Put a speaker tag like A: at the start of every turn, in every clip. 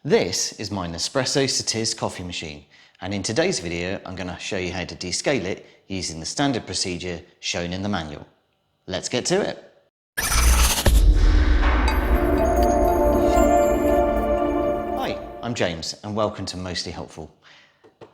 A: This is my Nespresso Citiz coffee machine, and in today's video I'm going to show you how to descale it using the standard procedure shown in the manual. Let's get to it. Hi, I'm James and welcome to Mostly Helpful.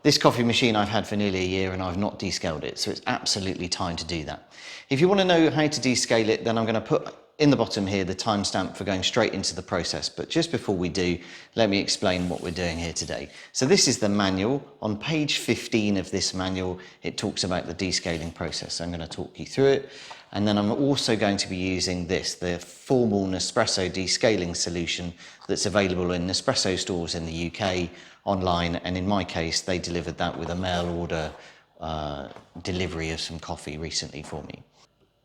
A: This coffee machine I've had for nearly a year and I've not descaled it, so it's absolutely time to do that. If you want to know how to descale it, then I'm going to put in the bottom here the timestamp for going straight into the process. But just before we do, let me explain what we're doing here today. So this is the manual. On page 15 of this manual, it talks about the descaling process. So I'm going to talk you through it. And then I'm also going to be using this, the formal Nespresso descaling solution that's available in Nespresso stores in the UK, online, and in my case, they delivered that with a mail order delivery of some coffee recently for me.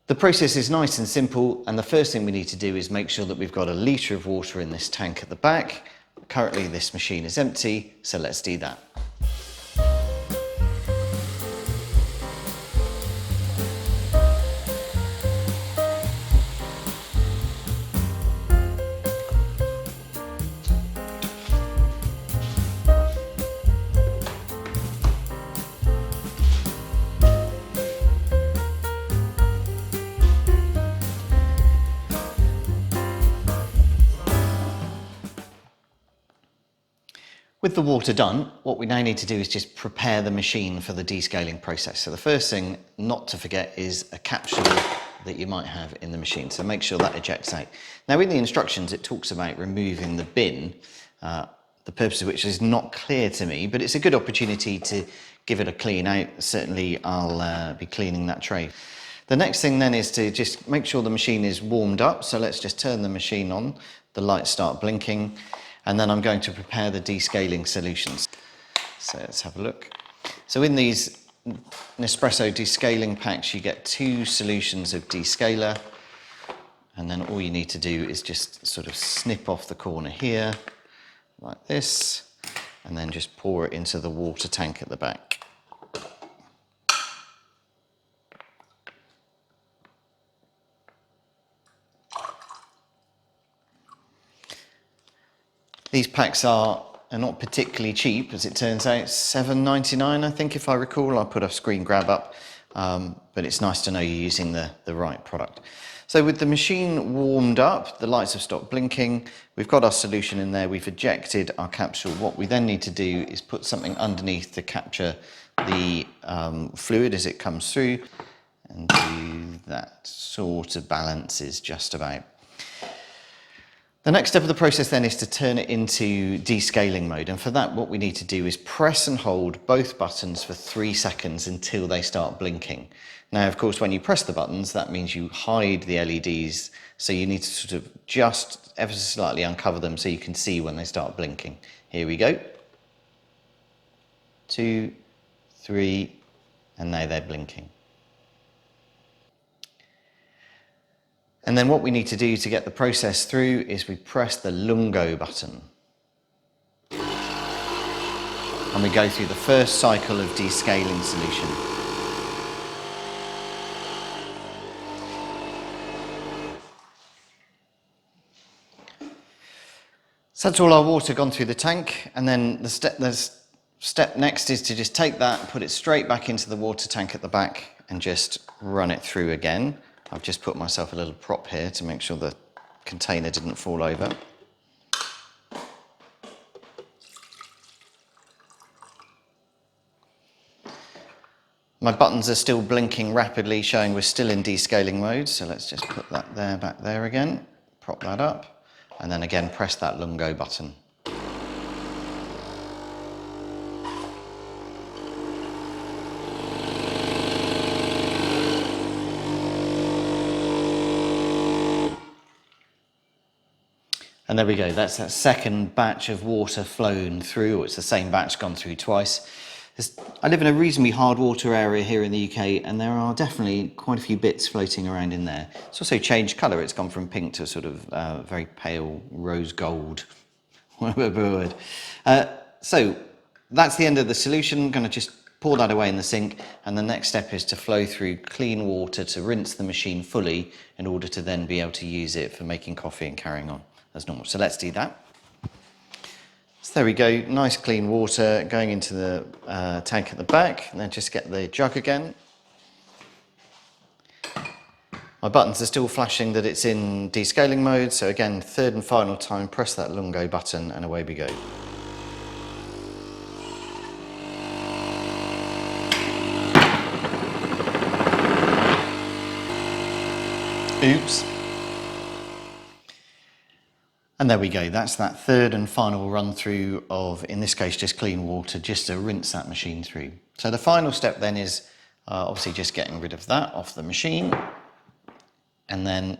A: The process is nice and simple, and the first thing we need to do is make sure that we've got a litre of water in this tank at the back. Currently this machine is empty, so let's do that. With the water done, what we now need to do is just prepare the machine for the descaling process. So the first thing not to forget is a capsule that you might have in the machine. So make sure that ejects out. Now in the instructions, it talks about removing the bin, the purpose of which is not clear to me, but it's a good opportunity to give it a clean out. Certainly I'll be cleaning that tray. The next thing then is to just make sure the machine is warmed up. So let's just turn the machine on. The lights start blinking. And then I'm going to prepare the descaling solutions. So let's have a look. So in these Nespresso descaling packs, you get 2 solutions of descaler. And then all you need to do is just sort of snip off the corner here, like this, and then just pour it into the water tank at the back. These packs are not particularly cheap, as it turns out, $7.99 I think, if I recall. I'll put a screen grab up, but it's nice to know you're using the right product. So with the machine warmed up, the lights have stopped blinking, we've got our solution in there, we've ejected our capsule. What we then need to do is put something underneath to capture the fluid as it comes through, and do that sort of balances just about. The next step of the process then is to turn it into descaling mode, and for that what we need to do is press and hold both buttons for 3 seconds until they start blinking. Now of course when you press the buttons that means you hide the LEDs, so you need to sort of just ever so slightly uncover them so you can see when they start blinking. Here we go. 2, 3, and now they're blinking. And then what we need to do to get the process through is we press the lungo button. And we go through the first cycle of descaling solution. So that's all our water gone through the tank, and then the step next is to just take that, put it straight back into the water tank at the back and just run it through again. I've just put myself a little prop here to make sure the container didn't fall over. My buttons are still blinking rapidly, showing we're still in descaling mode, so let's just put that there, back there again, prop that up, and then again press that lungo button. And there we go, that's that second batch of water flown through, or it's the same batch gone through twice. I live in a reasonably hard water area here in the UK, and there are definitely quite a few bits floating around in there. It's also changed colour, it's gone from pink to a sort of very pale rose gold. So that's the end of the solution. I'm going to just pour that away in the sink, and the next step is to flow through clean water to rinse the machine fully in order to then be able to use it for making coffee and carrying on as normal. So let's do that. There we go, nice clean water going into the tank at the back. And then just get the jug again. My buttons are still flashing that it's in descaling mode, so again, third and final time, press that lungo button and away we go. Oops. And there we go, that's that third and final run through of, in this case, just clean water, just to rinse that machine through. So the final step then is obviously just getting rid of that off the machine. And then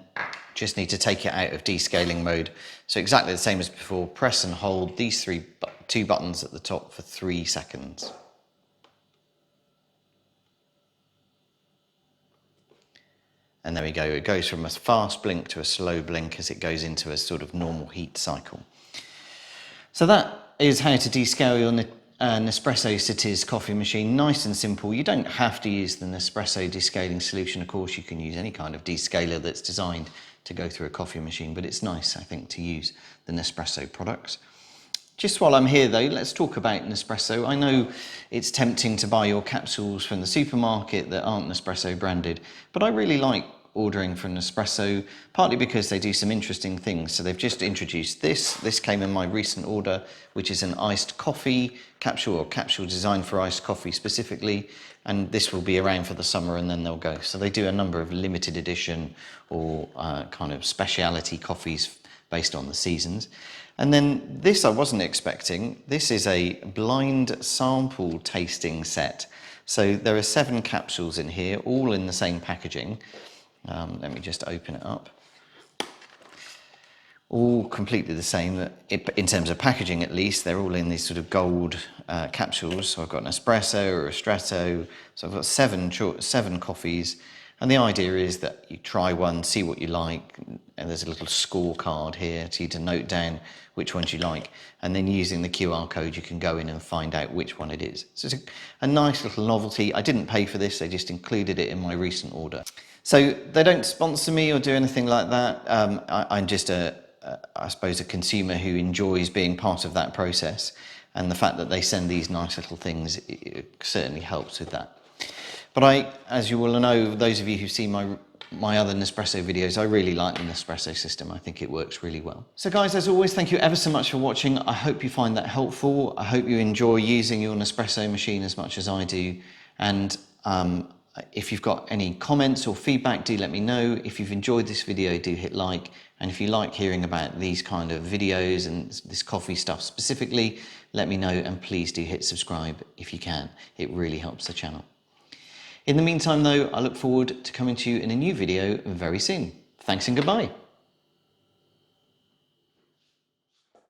A: just need to take it out of descaling mode. So exactly the same as before, press and hold these two buttons at the top for 3 seconds. And there we go, it goes from a fast blink to a slow blink as it goes into a sort of normal heat cycle. So that is how to descale your Nespresso Citiz coffee machine. Nice and simple. You don't have to use the Nespresso descaling solution. Of course, you can use any kind of descaler that's designed to go through a coffee machine, but it's nice, I think, to use the Nespresso products. Just while I'm here though, let's talk about Nespresso. I know it's tempting to buy your capsules from the supermarket that aren't Nespresso branded, but I really like ordering from Nespresso, partly because they do some interesting things. So they've just introduced this. This came in my recent order, which is an iced coffee capsule, or capsule designed for iced coffee specifically. And this will be around for the summer and then they'll go. So they do a number of limited edition or kind of speciality coffees based on the seasons. And then this I wasn't expecting. This is a blind sample tasting set. So there are 7 capsules in here, all in the same packaging. Let me just open it up. All completely the same, in terms of packaging at least. They're all in these sort of gold capsules. So I've got an espresso or a ristretto. So I've got 7 coffees. And the idea is that you try one, see what you like, and there's a little scorecard here for you to note down which ones you like, and then using the QR code you can go in and find out which one it is. So it's a nice little novelty. I didn't pay for this, they just included it in my recent order. So they don't sponsor me or do anything like that. I'm just I suppose a consumer who enjoys being part of that process, and the fact that they send these nice little things, it certainly helps with that. But as you will know, those of you who've seen my other Nespresso videos, I really like the Nespresso system. I think it works really well. So guys, as always, thank you ever so much for watching. I hope you find that helpful. I hope you enjoy using your Nespresso machine as much as I do. And if you've got any comments or feedback, do let me know. If you've enjoyed this video, do hit like. And if you like hearing about these kind of videos and this coffee stuff specifically, let me know, and please do hit subscribe if you can. It really helps the channel. In the meantime though, I look forward to coming to you in a new video very soon. Thanks and goodbye.